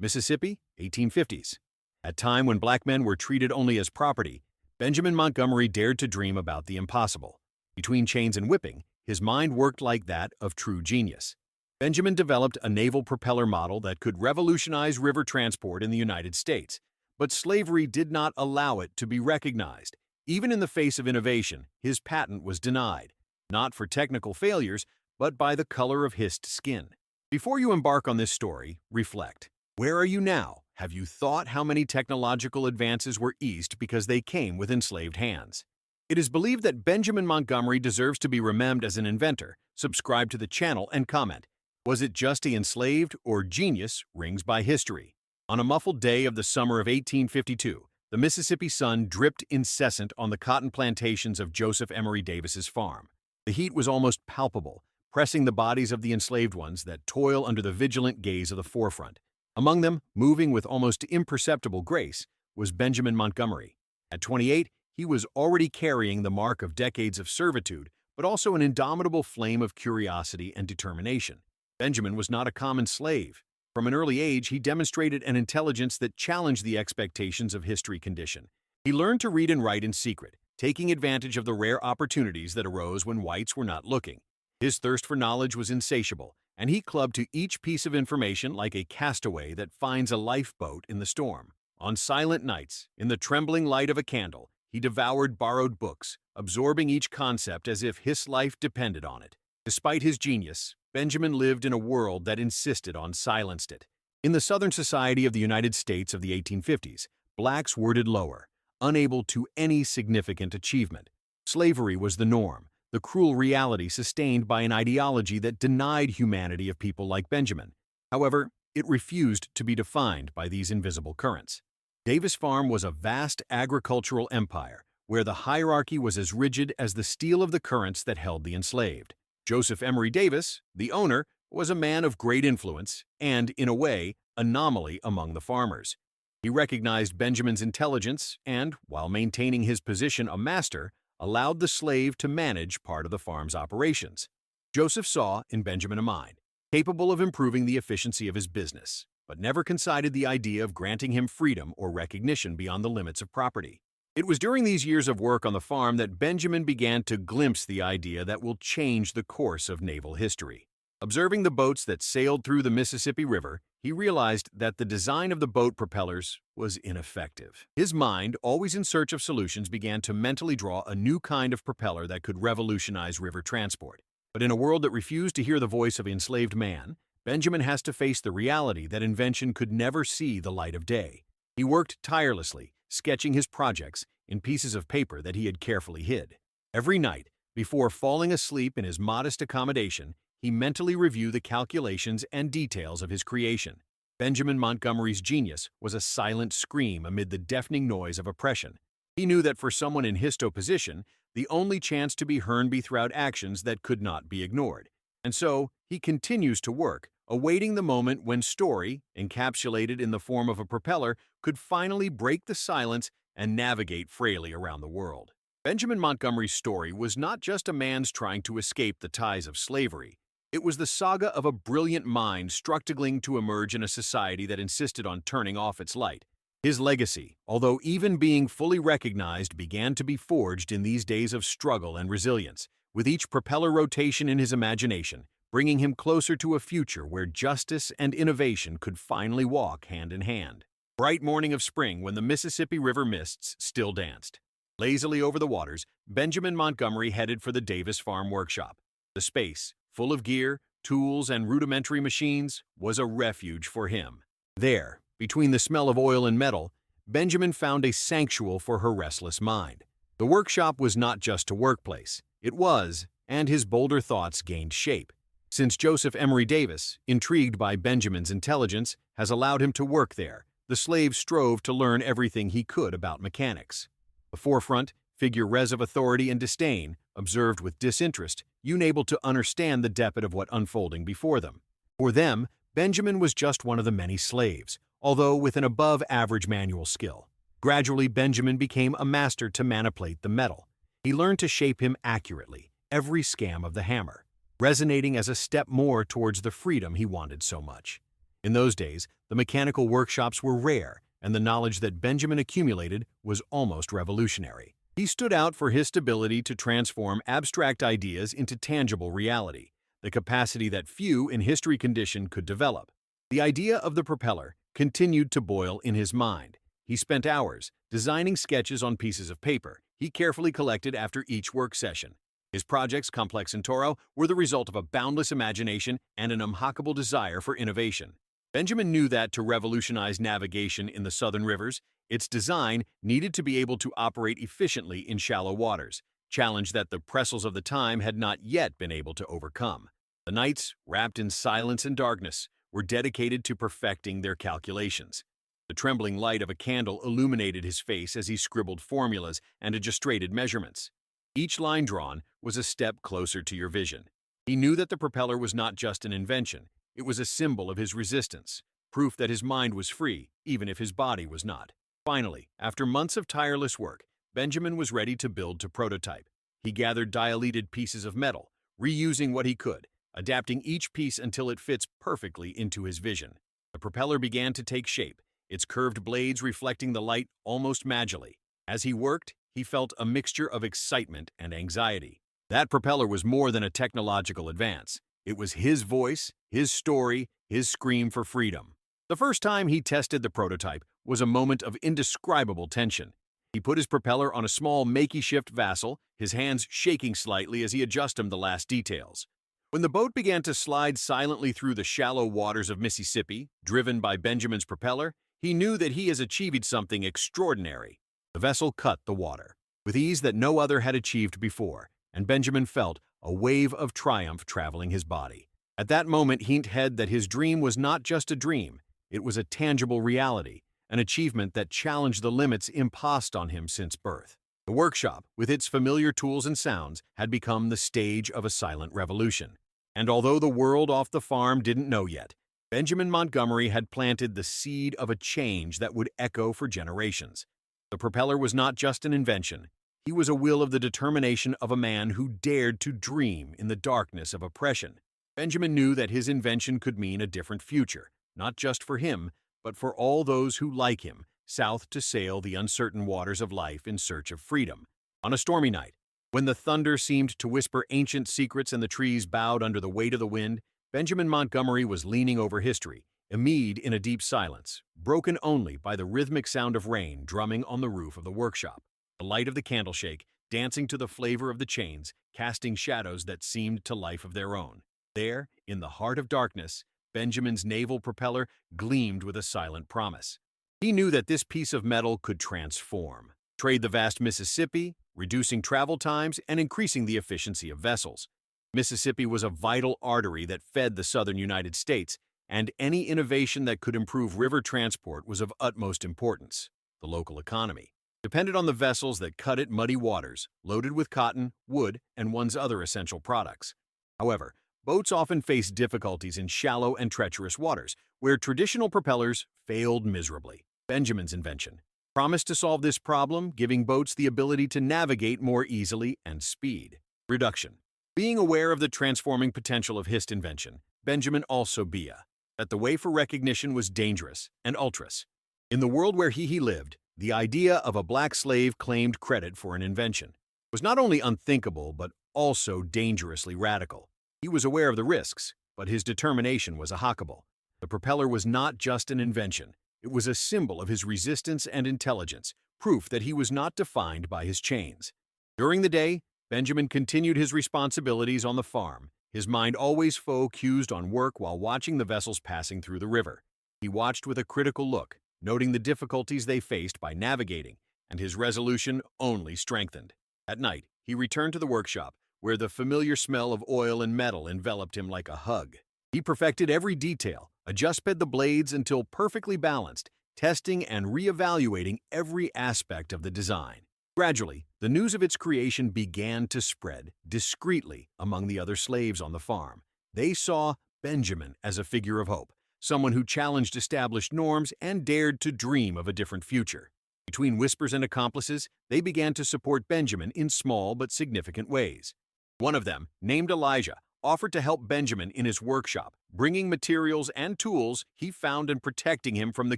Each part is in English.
Mississippi, 1850s. At a time when black men were treated only as property, Benjamin Montgomery dared to dream about the impossible. Between chains and whipping, his mind worked like that of true genius. Benjamin developed a naval propeller model that could revolutionize river transport in the United States, but slavery did not allow it to be recognized. Even in the face of innovation, his patent was denied, not for technical failures, but by the color of his skin. Before you embark on this story, reflect. Where are you now? Have you thought how many technological advances were eased because they came with enslaved hands? It is believed that Benjamin Montgomery deserves to be remembered as an inventor. Subscribe to the channel and comment. Was it just the enslaved or genius rings by history? On a muffled day of the summer of 1852, the Mississippi sun dripped incessant on the cotton plantations of Joseph Emory Davis's farm. The heat was almost palpable, pressing the bodies of the enslaved ones that toil under the vigilant gaze of the forefront. Among them, moving with almost imperceptible grace, was Benjamin Montgomery. At 28, he was already carrying the mark of decades of servitude, but also an indomitable flame of curiosity and determination. Benjamin was not a common slave. From an early age, he demonstrated an intelligence that challenged the expectations of history condition. He learned to read and write in secret, taking advantage of the rare opportunities that arose when whites were not looking. His thirst for knowledge was insatiable, and he clung to each piece of information like a castaway that finds a lifeboat in the storm. On silent nights, in the trembling light of a candle, he devoured borrowed books, absorbing each concept as if his life depended on it. Despite his genius, Benjamin lived in a world that insisted on silenced it. In the Southern society of the United States of the 1850s, blacks worded lower, unable to any significant achievement. Slavery was the norm, the cruel reality sustained by an ideology that denied humanity of people like Benjamin. However, it refused to be defined by these invisible currents. Davis Farm was a vast agricultural empire where the hierarchy was as rigid as the steel of the currents that held the enslaved. Joseph Emory Davis, the owner, was a man of great influence and, in a way, anomaly among the farmers. He recognized Benjamin's intelligence and, while maintaining his position of master, allowed the slave to manage part of the farm's operations. Joseph saw in Benjamin a mind capable of improving the efficiency of his business, but never considered the idea of granting him freedom or recognition beyond the limits of property. It was during these years of work on the farm that Benjamin began to glimpse the idea that will change the course of naval history. Observing the boats that sailed through the Mississippi River, he realized that the design of the boat propellers was ineffective. His mind, always in search of solutions, began to mentally draw a new kind of propeller that could revolutionize river transport. But in a world that refused to hear the voice of enslaved man, Benjamin has to face the reality that invention could never see the light of day. He worked tirelessly, sketching his projects in pieces of paper that he had carefully hid. Every night, before falling asleep in his modest accommodation, he mentally reviewed the calculations and details of his creation. Benjamin Montgomery's genius was a silent scream amid the deafening noise of oppression. He knew that for someone in his position, the only chance to be heard be through actions that could not be ignored. And so, he continues to work, awaiting the moment when story, encapsulated in the form of a propeller, could finally break the silence and navigate freely around the world. Benjamin Montgomery's story was not just a man's trying to escape the ties of slavery. It was the saga of a brilliant mind struggling to emerge in a society that insisted on turning off its light. His legacy, although even being fully recognized, began to be forged in these days of struggle and resilience, with each propeller rotation in his imagination, bringing him closer to a future where justice and innovation could finally walk hand in hand. Bright morning of spring when the Mississippi River mists still danced. Lazily over the waters, Benjamin Montgomery headed for the Davis Farm workshop. The space, full of gear, tools, and rudimentary machines, was a refuge for him. There, between the smell of oil and metal, Benjamin found a sanctuary for her restless mind. The workshop was not just a workplace. It was, and his bolder thoughts gained shape. Since Joseph Emory Davis, intrigued by Benjamin's intelligence, has allowed him to work there, the slave strove to learn everything he could about mechanics. The forefront, figure res of authority and disdain, observed with disinterest, unable to understand the depth of what unfolding before them. For them, Benjamin was just one of the many slaves, although with an above-average manual skill. Gradually, Benjamin became a master to manipulate the metal. He learned to shape him accurately, every scam of the hammer, resonating as a step more towards the freedom he wanted so much. In those days, the mechanical workshops were rare, and the knowledge that Benjamin accumulated was almost revolutionary. He stood out for his ability to transform abstract ideas into tangible reality, the capacity that few in history condition could develop. The idea of the propeller continued to boil in his mind. He spent hours designing sketches on pieces of paper he carefully collected after each work session. His projects, complex and thorough, were the result of a boundless imagination and an implacable desire for innovation. Benjamin knew that to revolutionize navigation in the southern rivers, its design needed to be able to operate efficiently in shallow waters, challenge that the pressels of the time had not yet been able to overcome. The nights, wrapped in silence and darkness, were dedicated to perfecting their calculations. The trembling light of a candle illuminated his face as he scribbled formulas and adjusted measurements. Each line drawn was a step closer to your vision. He knew that the propeller was not just an invention, it was a symbol of his resistance, proof that his mind was free, even if his body was not. Finally, after months of tireless work, Benjamin was ready to build to prototype. He gathered dilated pieces of metal, reusing what he could, adapting each piece until it fits perfectly into his vision. The propeller began to take shape, its curved blades reflecting the light almost magically. As he worked, he felt a mixture of excitement and anxiety. That propeller was more than a technological advance. It was his voice, his story, his scream for freedom. The first time he tested the prototype was a moment of indescribable tension. He put his propeller on a small makeshift vessel, his hands shaking slightly as he adjusted the last details. When the boat began to slide silently through the shallow waters of Mississippi, driven by Benjamin's propeller, he knew that he has achieved something extraordinary. The vessel cut the water, with ease that no other had achieved before, and Benjamin felt a wave of triumph traveling his body. At that moment, he had that his dream was not just a dream, it was a tangible reality, an achievement that challenged the limits imposed on him since birth. The workshop, with its familiar tools and sounds, had become the stage of a silent revolution. And although the world off the farm didn't know yet, Benjamin Montgomery had planted the seed of a change that would echo for generations. The propeller was not just an invention. He was a will of the determination of a man who dared to dream in the darkness of oppression. Benjamin knew that his invention could mean a different future, not just for him, but for all those who, like him, south to sail the uncertain waters of life in search of freedom. On a stormy night, when the thunder seemed to whisper ancient secrets and the trees bowed under the weight of the wind, Benjamin Montgomery was leaning over history, amid in a deep silence, broken only by the rhythmic sound of rain drumming on the roof of the workshop. The light of the candleshake, dancing to the flavor of the chains, casting shadows that seemed to life of their own. There, in the heart of darkness, Benjamin's naval propeller gleamed with a silent promise. He knew that this piece of metal could transform, trade the vast Mississippi, reducing travel times and increasing the efficiency of vessels. Mississippi was a vital artery that fed the southern United States, and any innovation that could improve river transport was of utmost importance. The local economy depended on the vessels that cut it muddy waters, loaded with cotton, wood, and one's other essential products. However, boats often faced difficulties in shallow and treacherous waters, where traditional propellers failed miserably. Benjamin's invention promised to solve this problem, giving boats the ability to navigate more easily and speed. Reduction. Being aware of the transforming potential of his invention, Benjamin also knew that the way for recognition was dangerous and ultras. In the world where he lived, the idea of a black slave claimed credit for an invention was not only unthinkable but also dangerously radical. He was aware of the risks, but his determination was unhackable. The propeller was not just an invention, it was a symbol of his resistance and intelligence, proof that he was not defined by his chains. During the day, Benjamin continued his responsibilities on the farm, his mind always focused on work while watching the vessels passing through the river. He watched with a critical look, noting the difficulties they faced by navigating, and his resolution only strengthened. At night, he returned to the workshop, where the familiar smell of oil and metal enveloped him like a hug. He perfected every detail, adjusted the blades until perfectly balanced, testing and reevaluating every aspect of the design. Gradually, the news of its creation began to spread discreetly among the other slaves on the farm. They saw Benjamin as a figure of hope, someone who challenged established norms and dared to dream of a different future. Between whispers and accomplices, they began to support Benjamin in small but significant ways. One of them, named Elijah, offered to help Benjamin in his workshop, bringing materials and tools he found and protecting him from the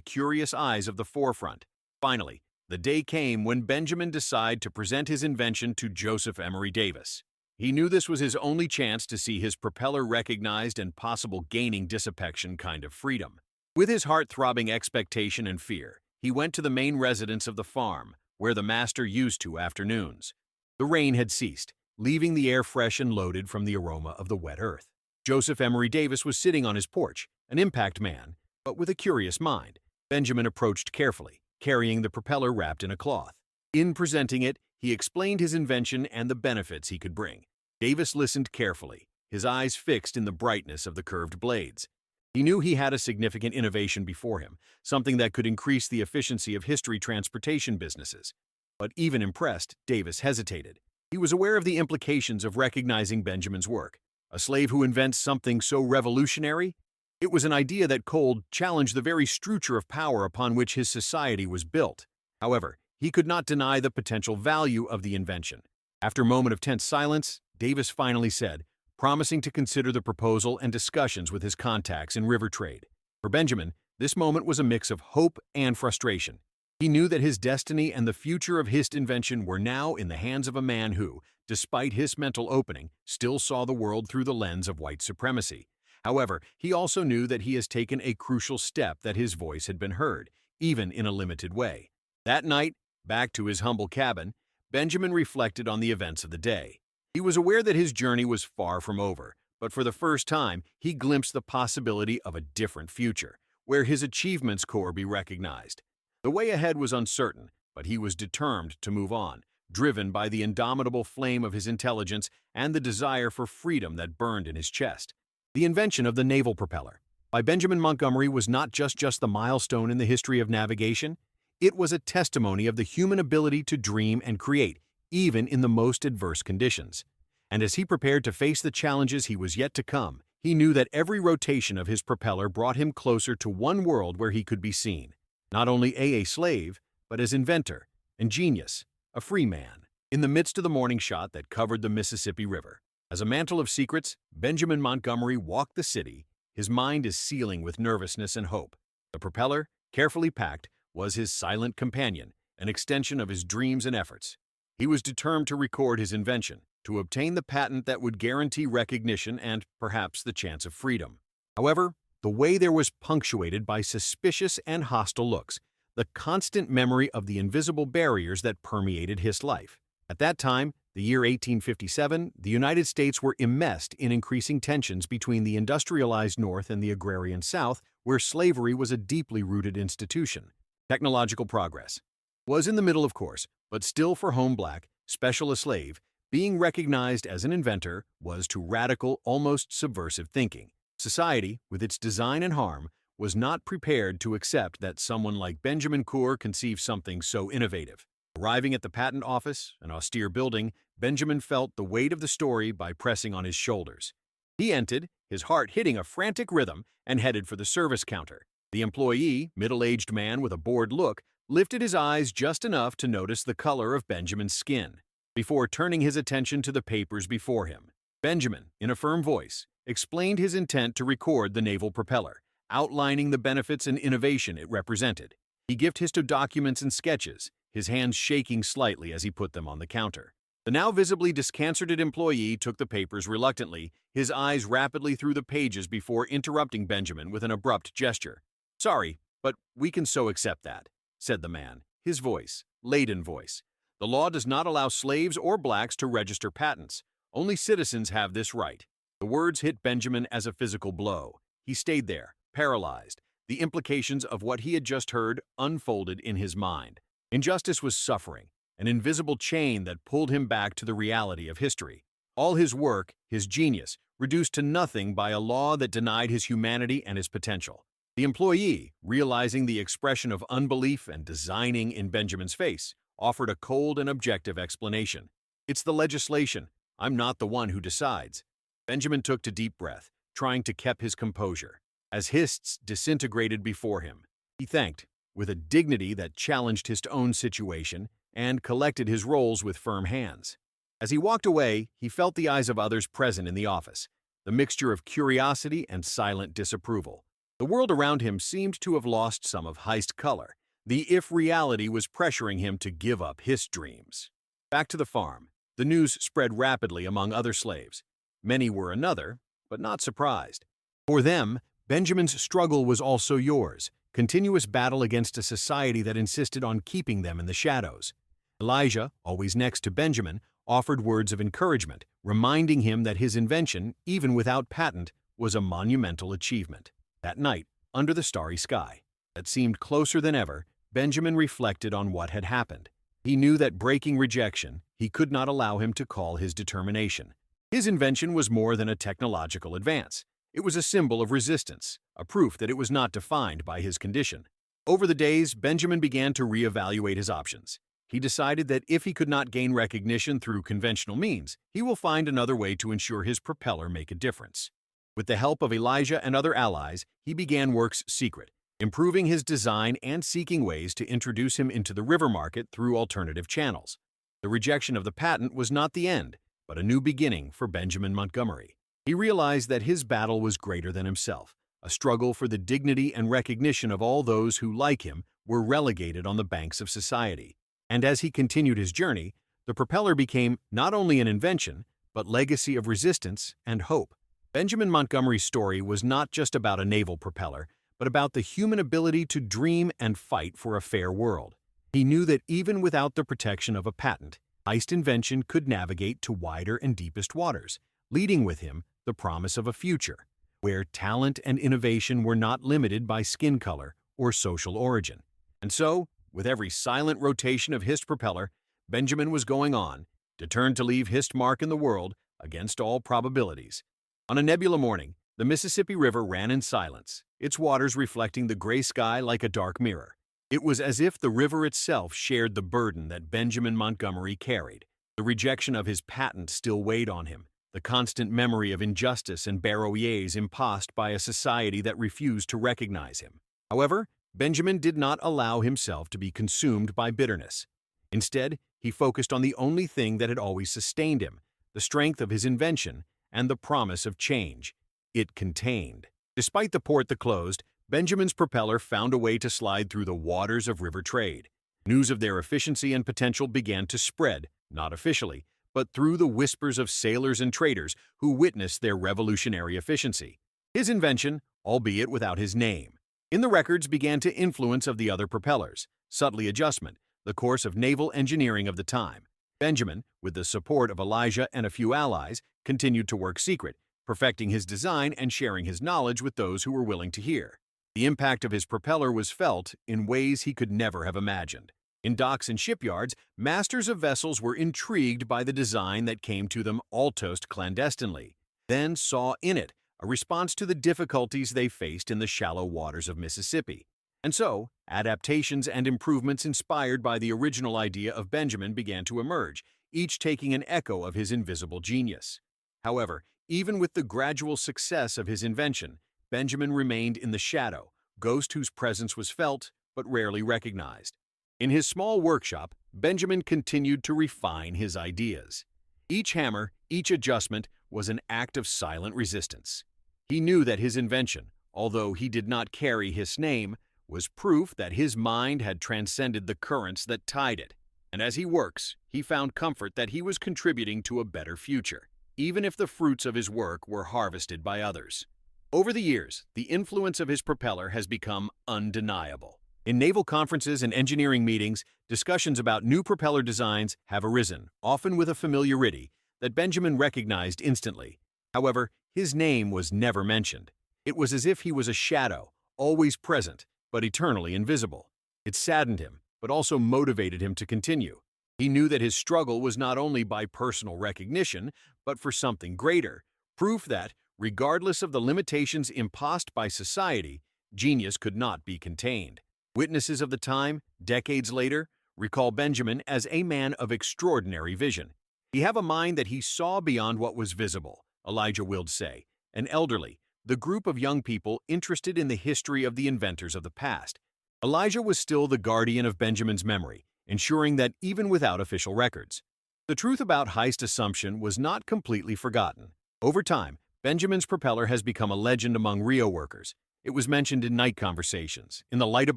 curious eyes of the forefront. Finally, the day came when Benjamin decided to present his invention to Joseph Emery Davis. He knew this was his only chance to see his propeller recognized and possible gaining disaffection kind of freedom. With his heart throbbing expectation and fear, he went to the main residence of the farm, where the master used to afternoons. The rain had ceased, leaving the air fresh and loaded from the aroma of the wet earth. Joseph Emery Davis was sitting on his porch, an impact man, but with a curious mind. Benjamin approached carefully, carrying the propeller wrapped in a cloth. In presenting it, he explained his invention and the benefits he could bring. Davis listened carefully, his eyes fixed in the brightness of the curved blades. He knew he had a significant innovation before him, something that could increase the efficiency of history transportation businesses. But even impressed, Davis hesitated. He was aware of the implications of recognizing Benjamin's work. A slave who invents something so revolutionary? It was an idea that cold challenged the very structure of power upon which his society was built. However, he could not deny the potential value of the invention. After a moment of tense silence, Davis finally said, promising to consider the proposal and discussions with his contacts in river trade. For Benjamin, this moment was a mix of hope and frustration. He knew that his destiny and the future of his invention were now in the hands of a man who, despite his mental opening, still saw the world through the lens of white supremacy. However, he also knew that he has taken a crucial step, that his voice had been heard, even in a limited way. That night, back to his humble cabin, Benjamin reflected on the events of the day. He was aware that his journey was far from over, but for the first time, he glimpsed the possibility of a different future, where his achievements could be recognized. The way ahead was uncertain, but he was determined to move on, driven by the indomitable flame of his intelligence and the desire for freedom that burned in his chest. The invention of the naval propeller by Benjamin Montgomery was not just the milestone in the history of navigation. It was a testimony of the human ability to dream and create, even in the most adverse conditions. And as he prepared to face the challenges he was yet to come, he knew that every rotation of his propeller brought him closer to one world where he could be seen, not only a slave, but as inventor and genius, a free man. In the midst of the morning shot that covered the Mississippi River, as a mantle of secrets, Benjamin Montgomery walked the city, his mind is seething with nervousness and hope. The propeller, carefully packed, was his silent companion, an extension of his dreams and efforts. He was determined to record his invention, to obtain the patent that would guarantee recognition and, perhaps, the chance of freedom. However, the way there was punctuated by suspicious and hostile looks, the constant memory of the invisible barriers that permeated his life. At that time, the year 1857, the United States were immersed in increasing tensions between the industrialized North and the agrarian South, where slavery was a deeply rooted institution. Technological progress was in the middle, of course, but still for home black, special a slave, being recognized as an inventor was to radical, almost subversive thinking. Society, with its design and harm, was not prepared to accept that someone like Benjamin could conceive something so innovative. Arriving at the patent office, an austere building, Benjamin felt the weight of the story by pressing on his shoulders. He entered, his heart hitting a frantic rhythm, and headed for the service counter. The employee, middle-aged man with a bored look, lifted his eyes just enough to notice the color of Benjamin's skin, before turning his attention to the papers before him. Benjamin, in a firm voice, explained his intent to record the naval propeller, outlining the benefits and innovation it represented. He gave his documents and sketches, his hands shaking slightly as he put them on the counter. The now visibly disconcerted employee took the papers reluctantly, his eyes rapidly through the pages before interrupting Benjamin with an abrupt gesture. "Sorry, but we can so accept that," said the man, his voice, laden voice. "The law does not allow slaves or blacks to register patents. Only citizens have this right." The words hit Benjamin as a physical blow. He stayed there, paralyzed, the implications of what he had just heard unfolded in his mind. Injustice was suffering, an invisible chain that pulled him back to the reality of history. All his work, his genius, reduced to nothing by a law that denied his humanity and his potential. The employee, realizing the expression of unbelief and designing in Benjamin's face, offered a cold and objective explanation. "It's the legislation. I'm not the one who decides." Benjamin took a deep breath, trying to keep his composure. As hists disintegrated before him, he thanked, with a dignity that challenged his own situation, and collected his rolls with firm hands. As he walked away, he felt the eyes of others present in the office. the mixture of curiosity and silent disapproval. The world around him seemed to have lost some of Heist's color. The if reality was pressuring him to give up his dreams. Back to the farm, the news spread rapidly among other slaves. Many were another, but not surprised. For them, Benjamin's struggle was also yours, continuous battle against a society that insisted on keeping them in the shadows. Elijah, always next to Benjamin, offered words of encouragement, reminding him that his invention, even without patent, was a monumental achievement. That night, under the starry sky, that seemed closer than ever, Benjamin reflected on what had happened. He knew that breaking rejection, he could not allow him to call his determination. His invention was more than a technological advance. It was a symbol of resistance, a proof that it was not defined by his condition. Over the days, Benjamin began to reevaluate his options. He decided that if he could not gain recognition through conventional means, he will find another way to ensure his propeller make a difference. With the help of Elijah and other allies, he began work's secret, improving his design and seeking ways to introduce him into the river market through alternative channels. The rejection of the patent was not the end, but a new beginning for Benjamin Montgomery. He realized that his battle was greater than himself, a struggle for the dignity and recognition of all those who, like him, were relegated on the banks of society. And as he continued his journey, the propeller became not only an invention, but legacy of resistance and hope. Benjamin Montgomery's story was not just about a naval propeller, but about the human ability to dream and fight for a fair world. He knew that even without the protection of a patent, Heist's invention could navigate to wider and deepest waters, leading with him the promise of a future, where talent and innovation were not limited by skin color or social origin. And so, with every silent rotation of Heist's propeller, Benjamin was going on, determined to leave his mark in the world against all probabilities. On a nebula morning, the Mississippi River ran in silence, its waters reflecting the gray sky like a dark mirror. It was as if the river itself shared the burden that Benjamin Montgomery carried. The rejection of his patent still weighed on him, the constant memory of injustice and baroyers imposed by a society that refused to recognize him. However, Benjamin did not allow himself to be consumed by bitterness. Instead, he focused on the only thing that had always sustained him, the strength of his invention and the promise of change it contained. Despite the port that closed, Benjamin's propeller found a way to slide through the waters of river trade. News of their efficiency and potential began to spread, not officially, but through the whispers of sailors and traders who witnessed their revolutionary efficiency. His invention, albeit without his name, in the records began to influence of the other propellers, subtly adjustment, the course of naval engineering of the time. Benjamin, with the support of Elijah and a few allies, continued to work secret, perfecting his design and sharing his knowledge with those who were willing to hear. The impact of his propeller was felt in ways he could never have imagined. In docks and shipyards, masters of vessels were intrigued by the design that came to them almost clandestinely, then saw in it a response to the difficulties they faced in the shallow waters of Mississippi. And so, adaptations and improvements inspired by the original idea of Benjamin began to emerge, each taking an echo of his invisible genius. However, even with the gradual success of his invention, Benjamin remained in the shadow, ghost whose presence was felt but rarely recognized. In his small workshop, Benjamin continued to refine his ideas. Each hammer, each adjustment, was an act of silent resistance. He knew that his invention, although he did not carry his name, was proof that his mind had transcended the currents that tied it. And as he works, he found comfort that he was contributing to a better future, even if the fruits of his work were harvested by others. Over the years, the influence of his propeller has become undeniable. In naval conferences and engineering meetings, discussions about new propeller designs have arisen, often with a familiarity that Benjamin recognized instantly. However, his name was never mentioned. It was as if he was a shadow, always present, but eternally invisible. It saddened him, but also motivated him to continue. He knew that his struggle was not only by personal recognition, but for something greater, proof that, regardless of the limitations imposed by society, genius could not be contained. Witnesses of the time, decades later, recall Benjamin as a man of extraordinary vision. He had a mind that he saw beyond what was visible, Elijah Wild say, an elderly, the group of young people interested in the history of the inventors of the past. Elijah was still the guardian of Benjamin's memory, ensuring that even without official records, the truth about Heist's assumption was not completely forgotten. Over time, Benjamin's propeller has become a legend among Rio workers. It was mentioned in night conversations, in the light of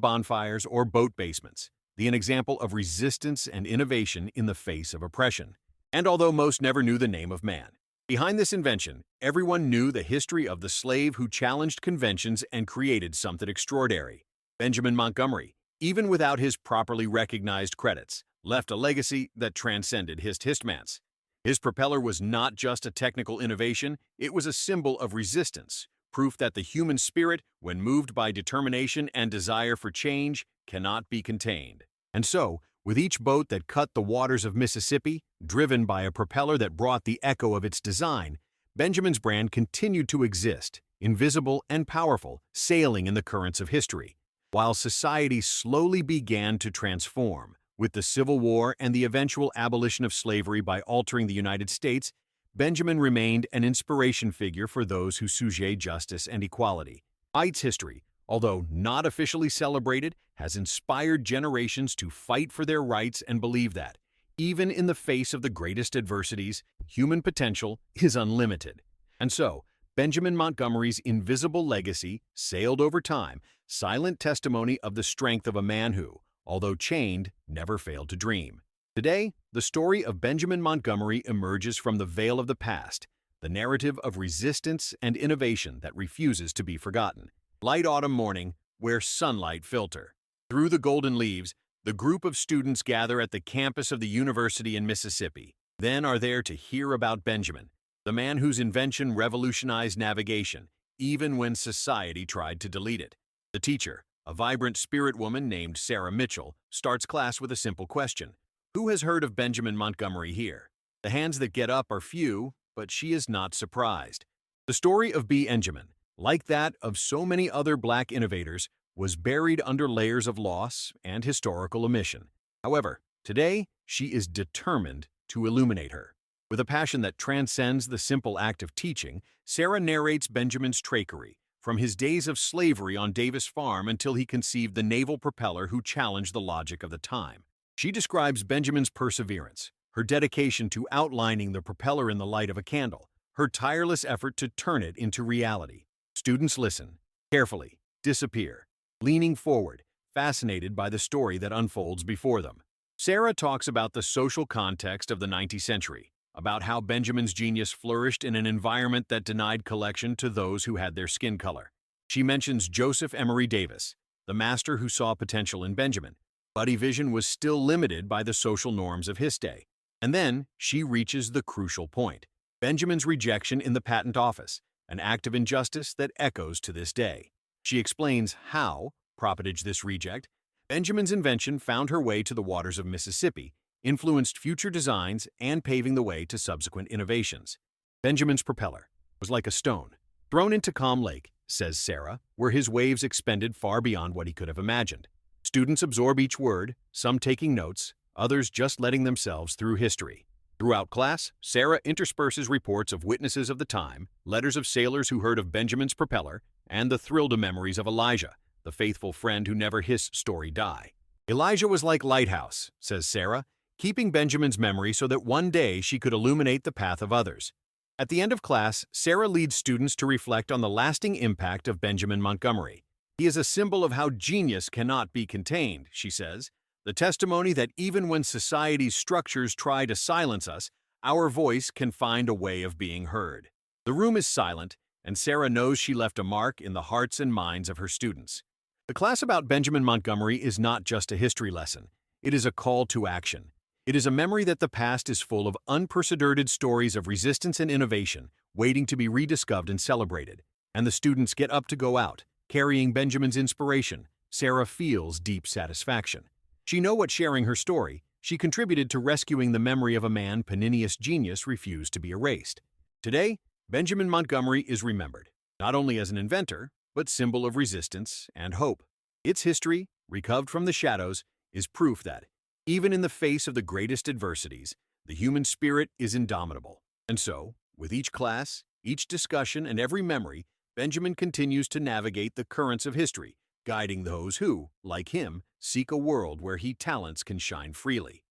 bonfires or boat basements, an example of resistance and innovation in the face of oppression. And although most never knew the name of man, behind this invention, everyone knew the history of the slave who challenged conventions and created something extraordinary. Benjamin Montgomery, even without his properly recognized credits, left a legacy that transcended his histmans. His propeller was not just a technical innovation, it was a symbol of resistance, proof that the human spirit, when moved by determination and desire for change, cannot be contained. And so, with each boat that cut the waters of Mississippi, driven by a propeller that brought the echo of its design, Benjamin's brand continued to exist, invisible and powerful, sailing in the currents of history. While society slowly began to transform, with the Civil War and the eventual abolition of slavery by altering the United States, Benjamin remained an inspiration figure for those who sought justice and equality. Its history, although not officially celebrated, has inspired generations to fight for their rights and believe that, even in the face of the greatest adversities, human potential is unlimited. And so, Benjamin Montgomery's invisible legacy sailed over time, silent testimony of the strength of a man who, although chained, never failed to dream. Today, the story of Benjamin Montgomery emerges from the veil of the past, the narrative of resistance and innovation that refuses to be forgotten. Light autumn morning, where sunlight filter. Through the golden leaves, the group of students gather at the campus of the university in Mississippi. Then are there to hear about Benjamin, the man whose invention revolutionized navigation, even when society tried to delete it. The teacher, a vibrant spirit woman named Sarah Mitchell, starts class with a simple question. Who has heard of Benjamin Montgomery here? The hands that get up are few, but she is not surprised. The story of Benjamin, like that of so many other black innovators, was buried under layers of loss and historical omission. However, today, she is determined to illuminate her. With a passion that transcends the simple act of teaching, Sarah narrates Benjamin's trickery, from his days of slavery on Davis Farm until he conceived the Naval Propeller who challenged the logic of the time. She describes Benjamin's perseverance, her dedication to outlining the propeller in the light of a candle, her tireless effort to turn it into reality. Students listen, carefully, disappear, leaning forward, fascinated by the story that unfolds before them. Sarah talks about the social context of the 19th century, about how Benjamin's genius flourished in an environment that denied collection to those who had their skin color. She mentions Joseph Emery Davis, the master who saw potential in Benjamin, but his vision was still limited by the social norms of his day. And then she reaches the crucial point, Benjamin's rejection in the patent office, an act of injustice that echoes to this day. She explains how, prompted this reject, Benjamin's invention found her way to the waters of Mississippi, influenced future designs, and paving the way to subsequent innovations. Benjamin's propeller was like a stone, thrown into calm lake, says Sarah, where his waves expended far beyond what he could have imagined. Students absorb each word, some taking notes, others just letting themselves through history. Throughout class, Sarah intersperses reports of witnesses of the time, letters of sailors who heard of Benjamin's propeller, and the thrill-to memories of Elijah, the faithful friend who never his story die. Elijah was like lighthouse, says Sarah, keeping Benjamin's memory so that one day she could illuminate the path of others. At the end of class, Sarah leads students to reflect on the lasting impact of Benjamin Montgomery. He is a symbol of how genius cannot be contained, she says, the testimony that even when society's structures try to silence us, our voice can find a way of being heard. The room is silent, and Sarah knows she left a mark in the hearts and minds of her students. The class about Benjamin Montgomery is not just a history lesson. It is a call to action. It is a memory that the past is full of unprecedented stories of resistance and innovation, waiting to be rediscovered and celebrated. And the students get up to go out, carrying Benjamin's inspiration. Sarah feels deep satisfaction. She knows what sharing her story, she contributed to rescuing the memory of a man Paninius genius refused to be erased. Today, Benjamin Montgomery is remembered, not only as an inventor, but symbol of resistance and hope. Its history, recovered from the shadows, is proof that, even in the face of the greatest adversities, the human spirit is indomitable. And so, with each class, each discussion, and every memory, Benjamin continues to navigate the currents of history, guiding those who, like him, seek a world where talents can shine freely.